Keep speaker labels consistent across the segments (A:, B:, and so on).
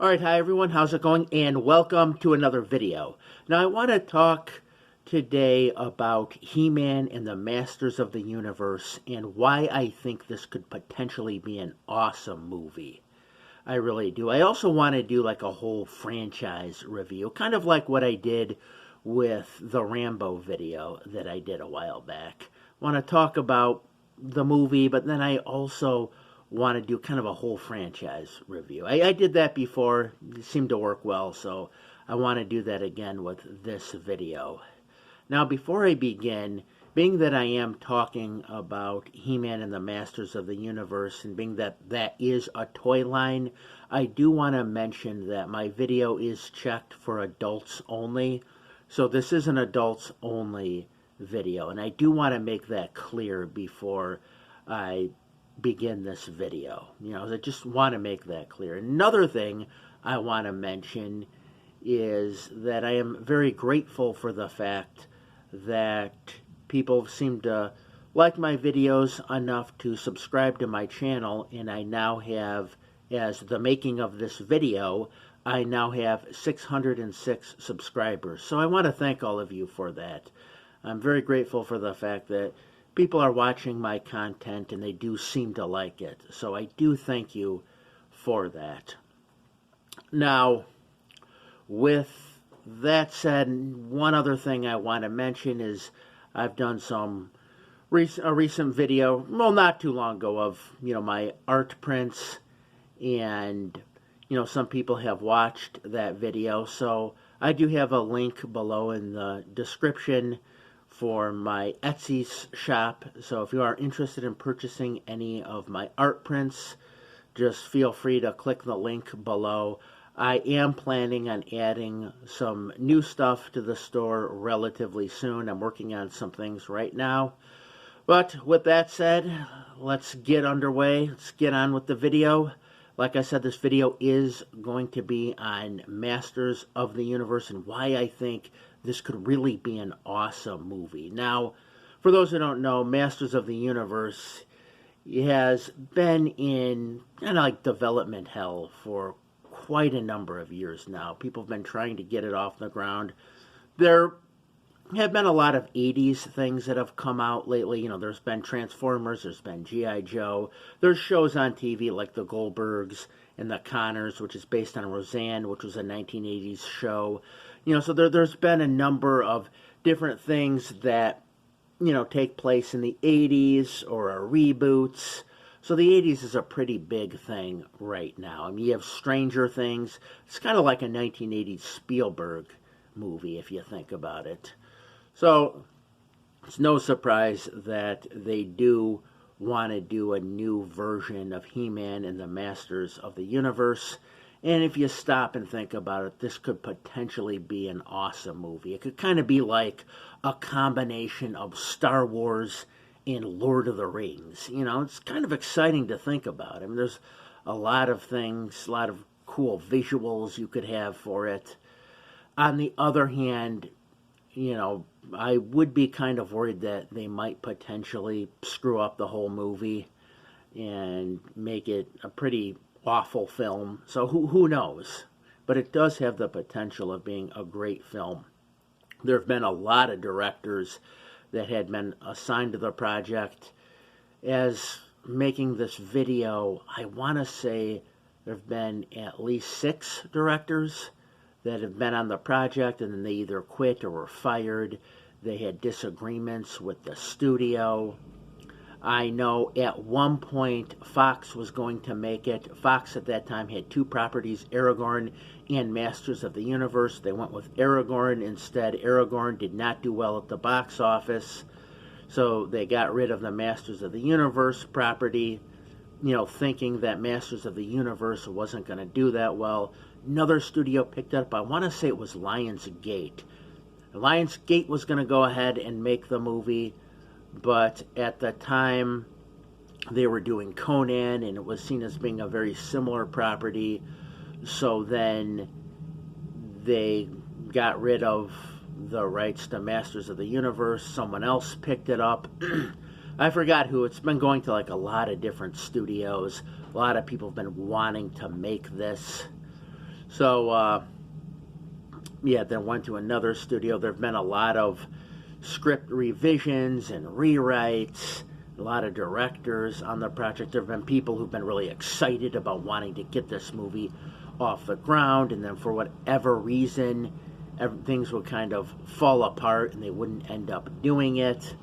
A: Alright, hi everyone, how's it going? And welcome to another video. Now I want to talk today about He-Man and the Masters of the Universe and why I think this could potentially be an awesome movie. I really do. I also want to do like a whole franchise review, kind of like what I did with the Rambo video that I did a while back. I want to talk about the movie, but then I also want to do kind of a whole franchise review. I did that before. It seemed to work well, so I want to do that again with this video. Now, before I begin, being that I am talking about He-Man and the Masters of the Universe, and being that that is a toy line, I do want to mention that my video is checked for adults only, so this is an adults only video, and I do want to make that clear before I begin this video. I just want to make that clear. Another thing I want to mention is that I am very grateful for the fact that people seem to like my videos enough to subscribe to my channel, and I now have, as the making of this video, I now have 606 subscribers. So I want to thank all of you for that. I'm very grateful for the fact that people are watching my content and they do seem to like it. So I do thank you for that. Now, with that said, one other thing I want to mention is I've done a recent video, well, not too long ago, of my art prints, and some people have watched that video. So I do have a link below in the description for my Etsy shop. So if you are interested in purchasing any of my art prints, just feel free to click the link below. I am planning on adding some new stuff to the store relatively soon. I'm working on some things right now. But with that said, let's get underway. Let's get on with the video. Like I said, this video is going to be on Masters of the Universe and why I think this could really be an awesome movie. Now, for those who don't know, Masters of the Universe has been in kind of like development hell for quite a number of years now. People have been trying to get it off the ground. There have been a lot of 80s things that have come out lately. There's been Transformers, there's been G.I. Joe. There's shows on TV like The Goldbergs and The Connors, which is based on Roseanne, which was a 1980s show. So there's been a number of different things that, take place in the 80s or are reboots. So the 80s is a pretty big thing right now. You have Stranger Things. It's kind of like a 1980s Spielberg movie, if you think about it. So it's no surprise that they do want to do a new version of He-Man and the Masters of the Universe. And if you stop and think about it, this could potentially be an awesome movie. It could kind of be like a combination of Star Wars and Lord of the Rings. It's kind of exciting to think about. There's a lot of things, a lot of cool visuals you could have for it. On the other hand, I would be kind of worried that they might potentially screw up the whole movie and make it a pretty awful film. So who knows? But it does have the potential of being a great film. There have been a lot of directors that had been assigned to the project. As making this video, I want to say there have been at least 6 directors that have been on the project, and then they either quit or were fired. They had disagreements with the studio. I know at one point Fox was going to make it. Fox at that time had 2 properties, Aragorn and Masters of the Universe. They went with Aragorn instead. Aragorn did not do well at the box office, so they got rid of the Masters of the Universe property, thinking that Masters of the Universe wasn't going to do that well. Another studio picked it up. I want to say it was Lionsgate. Lionsgate was going to go ahead and make the movie, but at the time they were doing Conan, and it was seen as being a very similar property. So then they got rid of the rights to Masters of the Universe. Someone else picked it up. I forgot who. It's been going to like a lot of different studios. A lot of people have been wanting to make this. So, yeah, then went to another studio. There have been a lot of script revisions and rewrites, a lot of directors on the project. There have been people who've been really excited about wanting to get this movie off the ground, and then for whatever reason, things would kind of fall apart and they wouldn't end up doing it.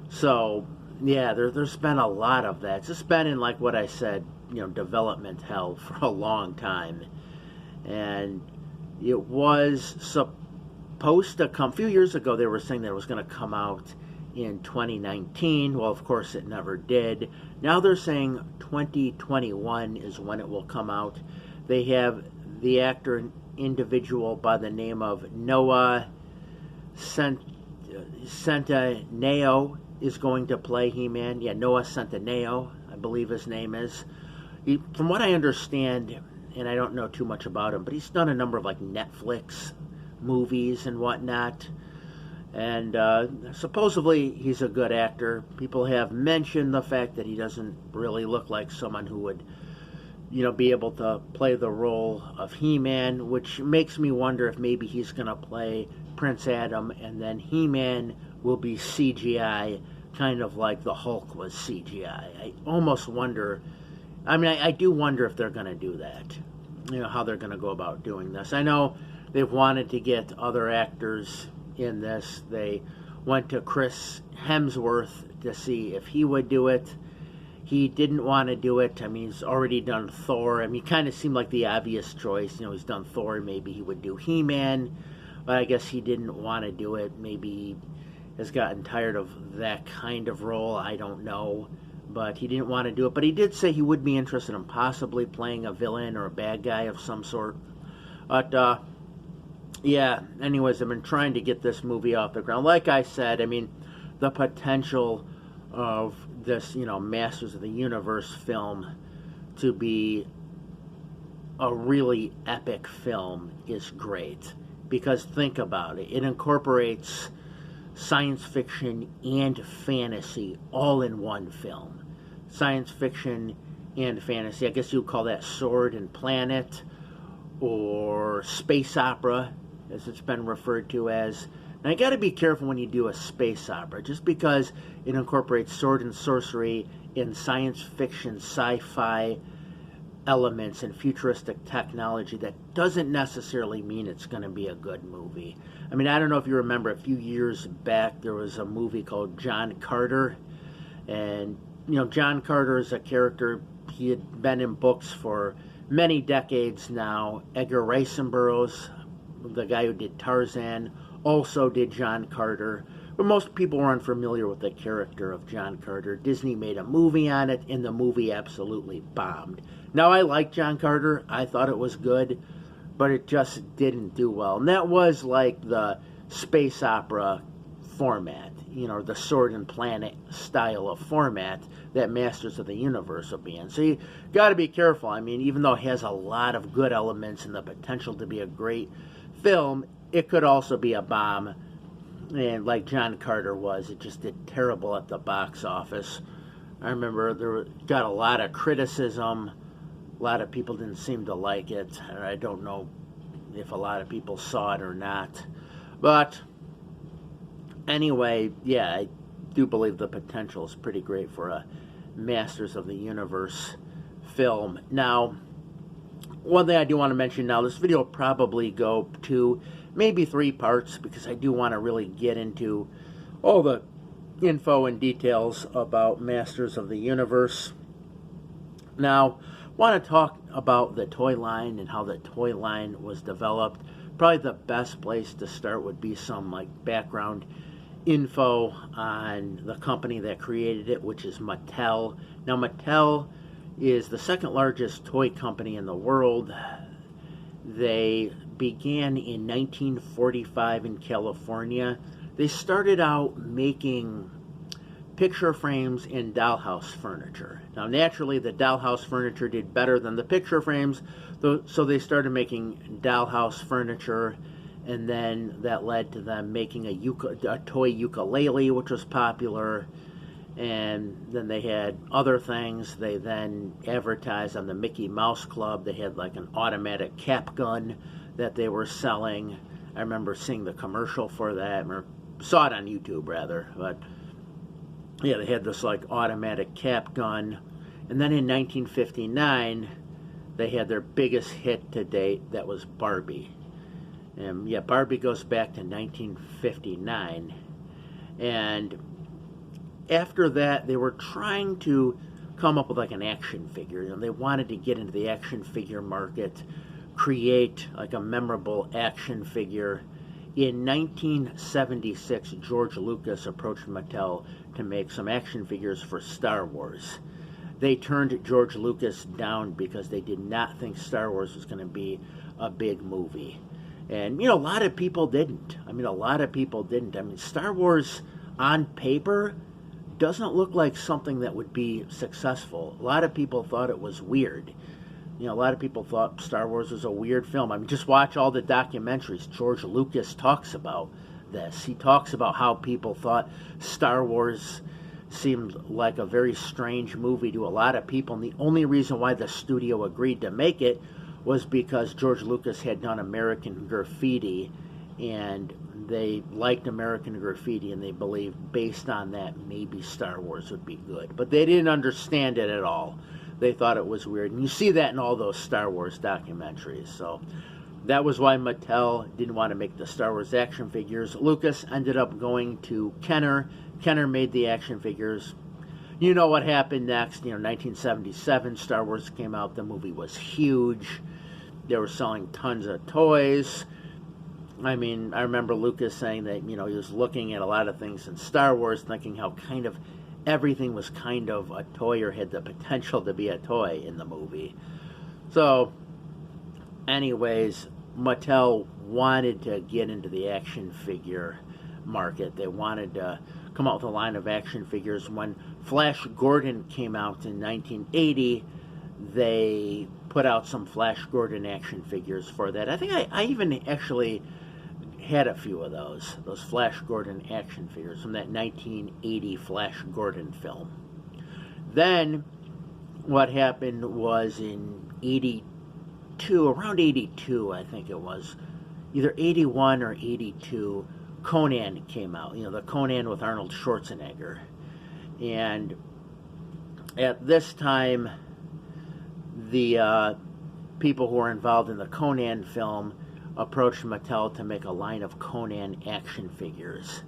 A: So, yeah, there's been a lot of that. It's just been in, like what I said, development hell for a long time. And it was supposed to come, a few years ago they were saying that it was going to come out in 2019. Well, of course it never did. Now they're saying 2021 is when it will come out. They have the actor individual by the name of Noah Centineo is going to play He-Man. Yeah, Noah Centineo, I believe his name is. From what I understand, and I don't know too much about him, but he's done a number of like Netflix movies and whatnot. And supposedly he's a good actor. People have mentioned the fact that he doesn't really look like someone who would, be able to play the role of He-Man, which makes me wonder if maybe he's going to play Prince Adam and then He-Man will be CGI, kind of like the Hulk was CGI. I almost wonder, I do wonder if they're going to do that, how they're going to go about doing this. I know they've wanted to get other actors in this. They went to Chris Hemsworth to see if he would do it. He didn't want to do it. He's already done Thor. He kind of seemed like the obvious choice. He's done Thor. Maybe he would do He-Man. But I guess he didn't want to do it. Maybe he has gotten tired of that kind of role. I don't know. But he didn't want to do it. But he did say he would be interested in possibly playing a villain or a bad guy of some sort. But, yeah, anyways, I've been trying to get this movie off the ground. Like I said, the potential of this, Masters of the Universe film to be a really epic film is great. Because think about it. It incorporates science fiction and fantasy all in one film. Science fiction and fantasy. I guess you would call that Sword and Planet, or space opera, as it's been referred to as. Now, you got to be careful when you do a space opera, just because it incorporates sword and sorcery in science fiction, sci-fi elements and futuristic technology. That doesn't necessarily mean it's going to be a good movie. I don't know if you remember, a few years back there was a movie called John Carter, and John Carter is a character. He had been in books for many decades now. Edgar Rice Burroughs, the guy who did Tarzan, also did John Carter, but most people were unfamiliar with the character of John Carter. Disney made a movie on it, and the movie absolutely bombed. Now, I like John Carter. I thought it was good, but it just didn't do well. And that was like the space opera format, the Sword and Planet style of format that Masters of the Universe will be in. So you got to be careful. Even though it has a lot of good elements and the potential to be a great film, it could also be a bomb. And like John Carter was, it just did terrible at the box office. I remember got a lot of criticism. A lot of people didn't seem to like it. I don't know if a lot of people saw it or not. But anyway, yeah, I do believe the potential is pretty great for a Masters of the Universe film. Now, one thing I do want to mention now, this video will probably go 2, maybe 3 parts, because I do want to really get into all the info and details about Masters of the Universe. Now, I want to talk about the toy line and how the toy line was developed. Probably the best place to start would be some background info on the company that created it, which is Mattel. Now, Mattel is the second largest toy company in the world. They began in 1945 in California. They started out making picture frames and dollhouse furniture. Now, naturally, the dollhouse furniture did better than the picture frames, so they started making dollhouse furniture, and then that led to them making a toy ukulele, which was popular. And then they had other things. They then advertised on the Mickey Mouse Club. They had like an automatic cap gun that they were selling. I remember seeing the commercial for that, or saw it on YouTube rather. But yeah, they had this like automatic cap gun. And then in 1959, they had their biggest hit to date. That was Barbie. And yeah, Barbie goes back to 1959. And after that, they were trying to come up with like an action figure. You know, they wanted to get into the action figure market, create like a memorable action figure. In 1976, George Lucas approached Mattel to make some action figures for Star Wars. They turned George Lucas down because they did not think Star Wars was going to be a big movie. And, you know, a lot of people didn't. I mean, a lot of people didn't. I mean, Star Wars on paper doesn't look like something that would be successful. A lot of people thought it was weird. You know, a lot of people thought Star Wars was a weird film. I mean, just watch all the documentaries. George Lucas talks about this. He talks about how people thought Star Wars seemed like a very strange movie to a lot of people. And the only reason why the studio agreed to make it was because George Lucas had done American Graffiti, and they liked American Graffiti, and they believed based on that maybe Star Wars would be good. But they didn't understand it at all. They thought it was weird. And you see that in all those Star Wars documentaries. So that was why Mattel didn't want to make the Star Wars action figures. Lucas ended up going to Kenner. Kenner made the action figures. You know what happened next. You know, 1977, Star Wars came out. The movie was huge. They were selling tons of toys. I mean, I remember Lucas saying that, you know, he was looking at a lot of things in Star Wars, thinking how kind of everything was kind of a toy or had the potential to be a toy in the movie. So, anyways, Mattel wanted to get into the action figure market. They wanted to come out with a line of action figures. When Flash Gordon came out in 1980, they put out some Flash Gordon action figures for that. I think I even actually had a few of those Flash Gordon action figures from that 1980 Flash Gordon film. Then what happened was in 82, around 82 I think it was, either 81 or 82, Conan came out, you know, the Conan with Arnold Schwarzenegger. And at this time, the people who were involved in the Conan film approached Mattel to make a line of Conan action figures.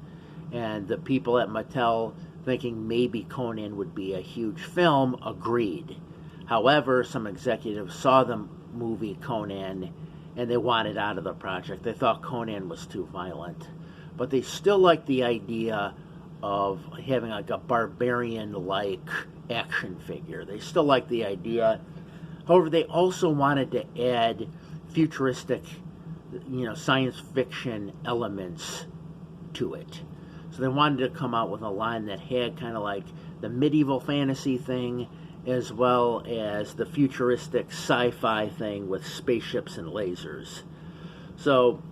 A: And the people at Mattel, thinking maybe Conan would be a huge film, agreed. However, some executives saw the movie Conan and they wanted out of the project. They thought Conan was too violent. But they still liked the idea of having like a barbarian-like action figure. They still liked the idea. However, they also wanted to add futuristic, you know, science fiction elements to it. So they wanted to come out with a line that had kind of like the medieval fantasy thing as well as the futuristic sci-fi thing with spaceships and lasers. So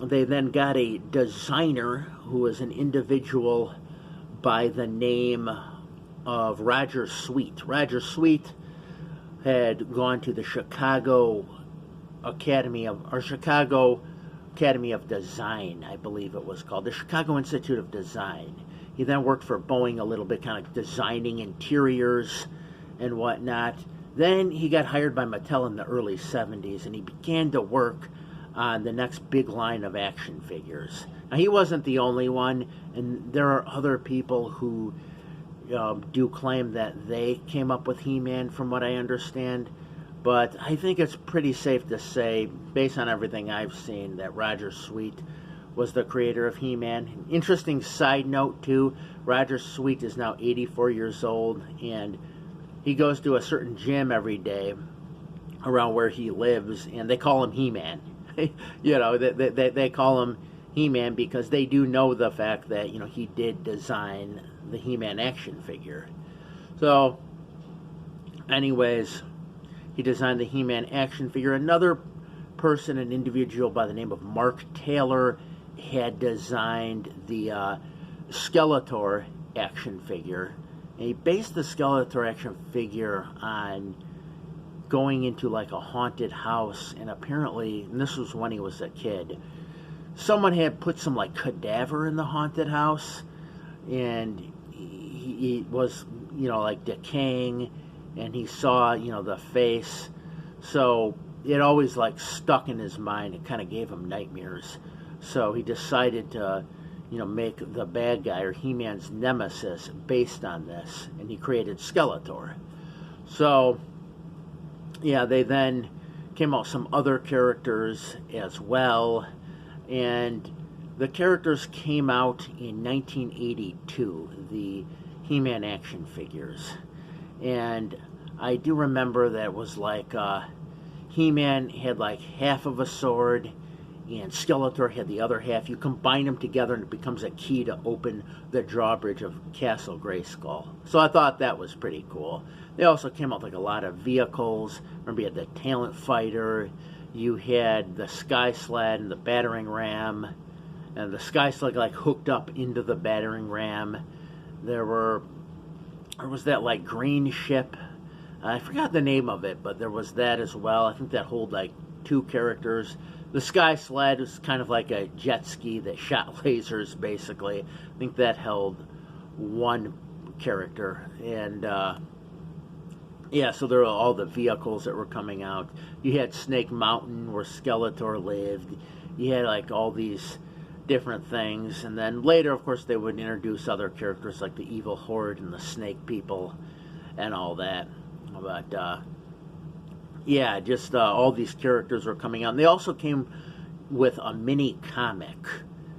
A: they then got a designer who was an individual by the name of Roger Sweet. Roger Sweet had gone to the Chicago Academy of Design, I believe it was called, the Chicago Institute of Design. He then worked for Boeing a little bit, kind of designing interiors and whatnot. Then he got hired by Mattel in the early 70s, and he began to work on the next big line of action figures. Now, he wasn't the only one, and there are other people who do claim that they came up with He-Man, from what I understand. But I think it's pretty safe to say, based on everything I've seen, that Roger Sweet was the creator of He-Man. Interesting side note, too, Roger Sweet is now 84 years old, and he goes to a certain gym every day around where he lives, and they call him He-Man. You know, they call him He-Man because they do know the fact that, you know, he did design the He-Man action figure. So, anyways, he designed the He-Man action figure. Another person, an individual by the name of Mark Taylor, had designed the Skeletor action figure. And he based the Skeletor action figure on going into like a haunted house, and apparently, and this was when he was a kid, someone had put some like cadaver in the haunted house, and he was, like decaying, and he saw, the face. So it always like stuck in his mind. It kind of gave him nightmares. So he decided to, make the bad guy, or He-Man's nemesis, based on this, and he created Skeletor. So, yeah, they then came out with some other characters as well, and the characters came out in 1982, the He-Man action figures. And I do remember that it was like He-Man had like half of a sword, and Skeletor had the other half. You combine them together and it becomes a key to open the drawbridge of Castle Grayskull. So I thought that was pretty cool. They also came out with like a lot of vehicles. Remember, you had the Talent Fighter, you had the Sky Sled and the Battering Ram, and the Sky Sled like hooked up into the Battering Ram. There was that like green ship. I forgot the name of it, but there was that as well. I think that held like 2 characters. The Sky Sled was kind of like a jet ski that shot lasers, basically. I think that held 1 character. And, yeah, so there were all the vehicles that were coming out. You had Snake Mountain, where Skeletor lived. You had, like, all these different things. And then later, of course, they would introduce other characters, like the Evil Horde and the Snake People and all that. But, yeah, just all these characters were coming out. And they also came with a mini comic.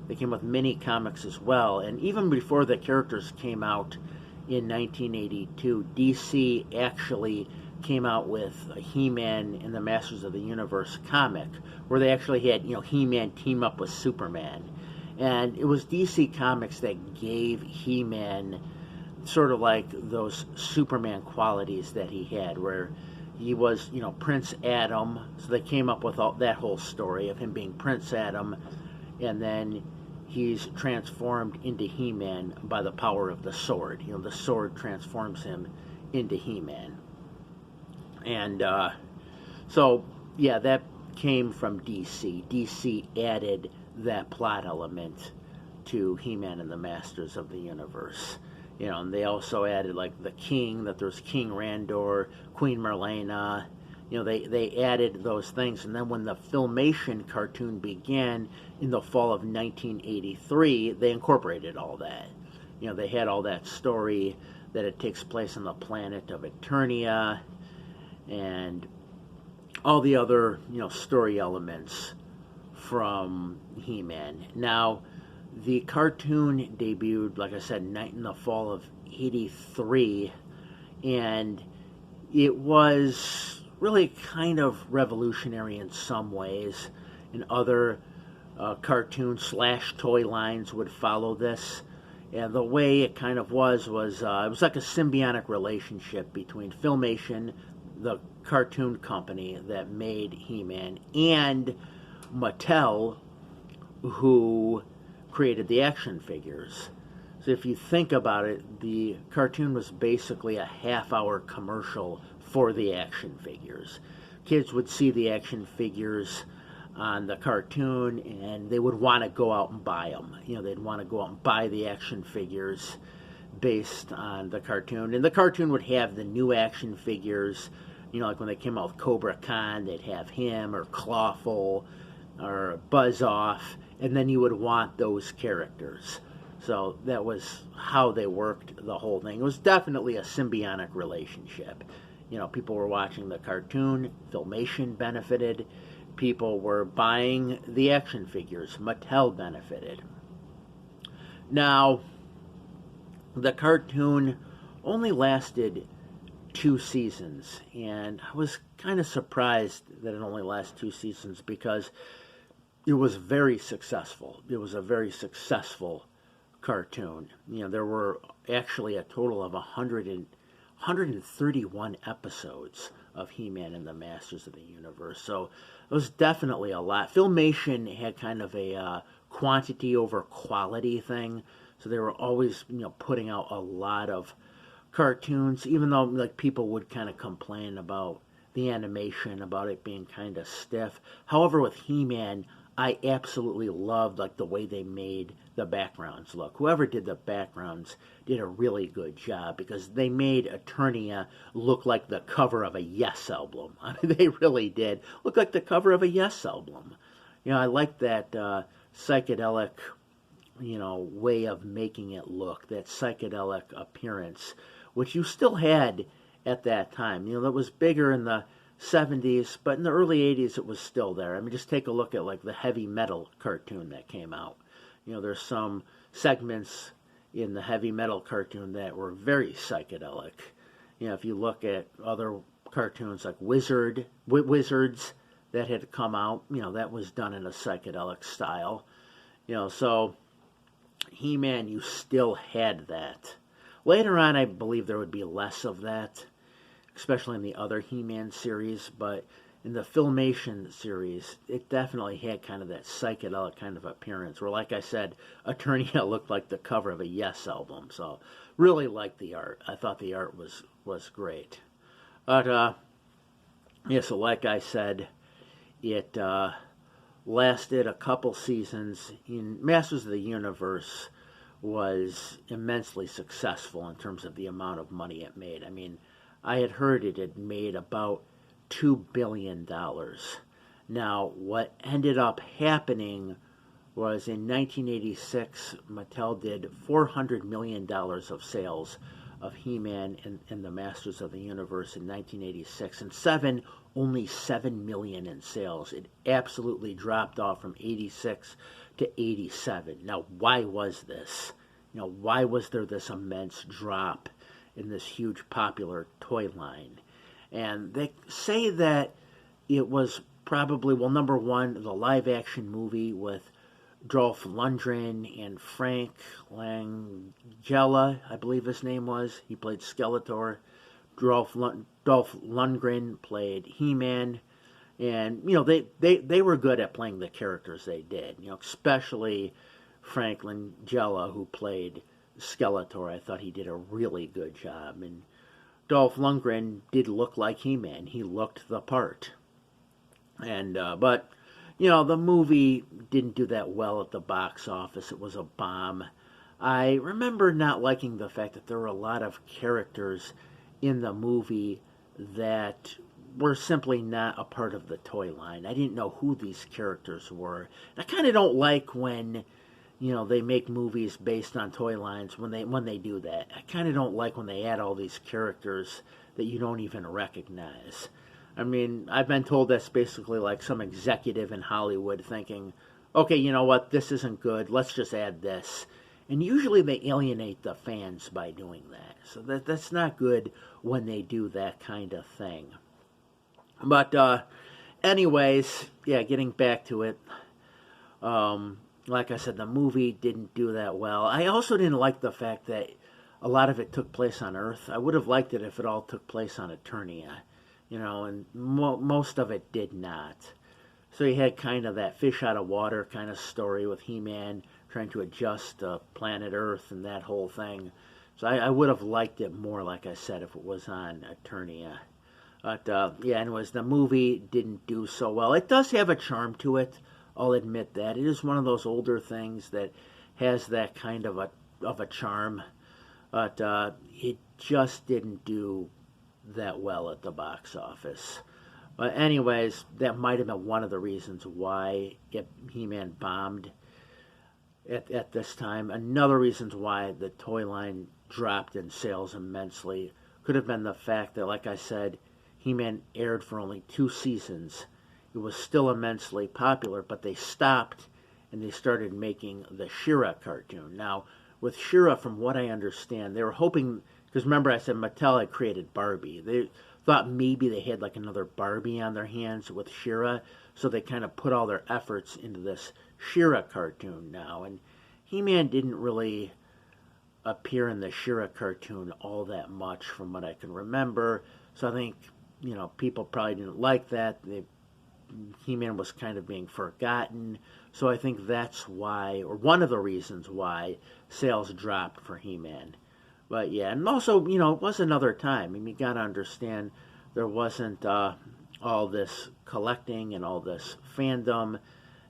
A: They came with mini comics as well. And even before the characters came out in 1982, DC actually came out with a He-Man and the Masters of the Universe comic, where they actually had, He-Man team up with Superman. And it was DC Comics that gave He-Man sort of like those Superman qualities that he had, where he was, Prince Adam. So they came up with that whole story of him being Prince Adam, and then he's transformed into He-Man by the power of the sword. The sword transforms him into He-Man. And so, yeah, that came from DC. DC added that plot element to He-Man and the Masters of the Universe. And they also added, like, the king, that there's King Randor, Queen Marlena. They added those things. And then when the Filmation cartoon began in the fall of 1983, they incorporated all that. They had all that story that it takes place on the planet of Eternia, and all the other, story elements from He-Man. Now, the cartoon debuted, like I said, in the fall of 83, and it was really kind of revolutionary in some ways. And other cartoon / toy lines would follow this. And the way it kind of was it was like a symbiotic relationship between Filmation, the cartoon company that made He-Man, and Mattel, who created the action figures. So if you think about it, the cartoon was basically a half-hour commercial for the action figures. Kids would see the action figures on the cartoon, and they would want to go out and buy them. They'd want to go out and buy the action figures based on the cartoon. And the cartoon would have the new action figures, like when they came out with Cobra Khan, they'd have him, or Clawful, or Buzz-Off, and then you would want those characters. So that was how they worked the whole thing. It was definitely a symbiotic relationship. People were watching the cartoon, Filmation benefited. People were buying the action figures, Mattel benefited. Now, the cartoon only lasted 2 seasons, and I was kind of surprised that it only lasted 2 seasons, because it was very successful. It was a very successful cartoon. There were actually a total of 131 episodes of He-Man and the Masters of the Universe. So it was definitely a lot. Filmation had kind of a quantity over quality thing. So they were always, putting out a lot of cartoons, even though like people would kind of complain about the animation, about it being kind of stiff. However, with He-Man, I absolutely loved like the way they made the backgrounds look. Whoever did the backgrounds did a really good job because they made Eternia look like the cover of a Yes album. I mean, they really did look like the cover of a Yes album. You know, I like that psychedelic, you know, way of making it look, that psychedelic appearance, which you still had at that time. You know, that was bigger in the 70s, but in the early 80s it was still there. I mean, just take a look at like the heavy metal cartoon that came out. You know, there's some segments in the heavy metal cartoon that were very psychedelic. You know, if you look at other cartoons like Wizards that had come out, you know, that was done in a psychedelic style. You know, so He-Man, you still had that. Later on, I believe there would be less of that, especially in the other He-Man series, but in the Filmation series, it definitely had kind of that psychedelic kind of appearance, where, like I said, Eternia looked like the cover of a Yes album, so really liked the art. I thought the art was great. But, yeah, so like I said, it lasted a couple seasons. In Masters of the Universe was immensely successful in terms of the amount of money it made. I mean, I had heard it had made about $2 billion. Now, what ended up happening was in 1986, Mattel did $400 million of sales of He-Man and the Masters of the Universe in 1986, and only 7 million in sales. It absolutely dropped off from 86 to 87. Now, why was this? You know, why was there this immense drop in this huge popular toy line? And they say that it was probably, well, number one, the live-action movie with Dolph Lundgren and Frank Langella, I believe his name was. He played Skeletor. Dolph Lundgren played He-Man. And, you know, they were good at playing the characters they did. You know, especially Frank Langella, who played Skeletor. I thought he did a really good job. And Dolph Lundgren did look like He-Man. He looked the part. And, but, you know, the movie didn't do that well at the box office. It was a bomb. I remember not liking the fact that there were a lot of characters in the movie that were simply not a part of the toy line. I didn't know who these characters were. I kind of don't like when, you know, they make movies based on toy lines when they do that. I kind of don't like when they add all these characters that you don't even recognize. I mean, I've been told that's basically like some executive in Hollywood thinking, okay, you know what, this isn't good, let's just add this. And usually they alienate the fans by doing that. So that's not good when they do that kind of thing. But anyways, yeah, getting back to it, like I said, the movie didn't do that well. I also didn't like the fact that a lot of it took place on Earth. I would have liked it if it all took place on Eternia. You know, and most of it did not. So you had kind of that fish out of water kind of story with He-Man trying to adjust to planet Earth and that whole thing. So I would have liked it more, like I said, if it was on Eternia. But, yeah, anyways, the movie didn't do so well. It does have a charm to it, I'll admit that. It is one of those older things that has that kind of a charm. But it just didn't do that well at the box office. But anyways, that might have been one of the reasons why He-Man bombed at this time. Another reason why the toy line dropped in sales immensely could have been the fact that, like I said, He-Man aired for only 2 seasons. It was still immensely popular, but they stopped and they started making the She-Ra cartoon. Now, with She-Ra, from what I understand, they were hoping, because remember I said Mattel had created Barbie. They thought maybe they had like another Barbie on their hands with She-Ra, so they kind of put all their efforts into this She-Ra cartoon now. And He-Man didn't really appear in the She-Ra cartoon all that much from what I can remember. So I think, you know, people probably didn't like that. He-Man was kind of being forgotten. So I think that's why, or one of the reasons why, sales dropped for He-Man. But yeah, and also, it was another time. I mean, you got to understand there wasn't all this collecting and all this fandom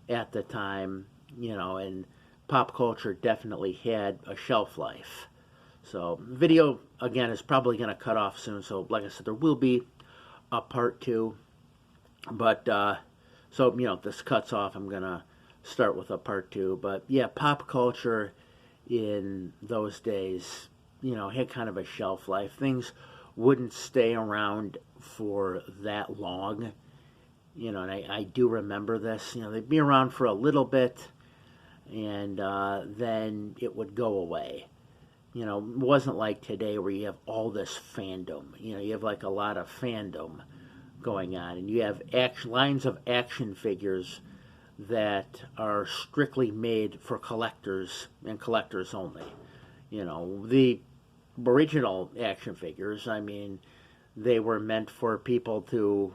A: at the time, and pop culture definitely had a shelf life. So, video, again, is probably going to cut off soon. So, like I said, there will be a part two. But, so, this cuts off. I'm going to start with a part two. But, yeah, pop culture in those days, had kind of a shelf life. Things wouldn't stay around for that long. And I do remember this. They'd be around for a little bit, and then it would go away. It wasn't like today where you have all this fandom. You have like a lot of fandom going on, and you have lines of action figures that are strictly made for collectors and collectors only. The original action figures, I mean, they were meant for people to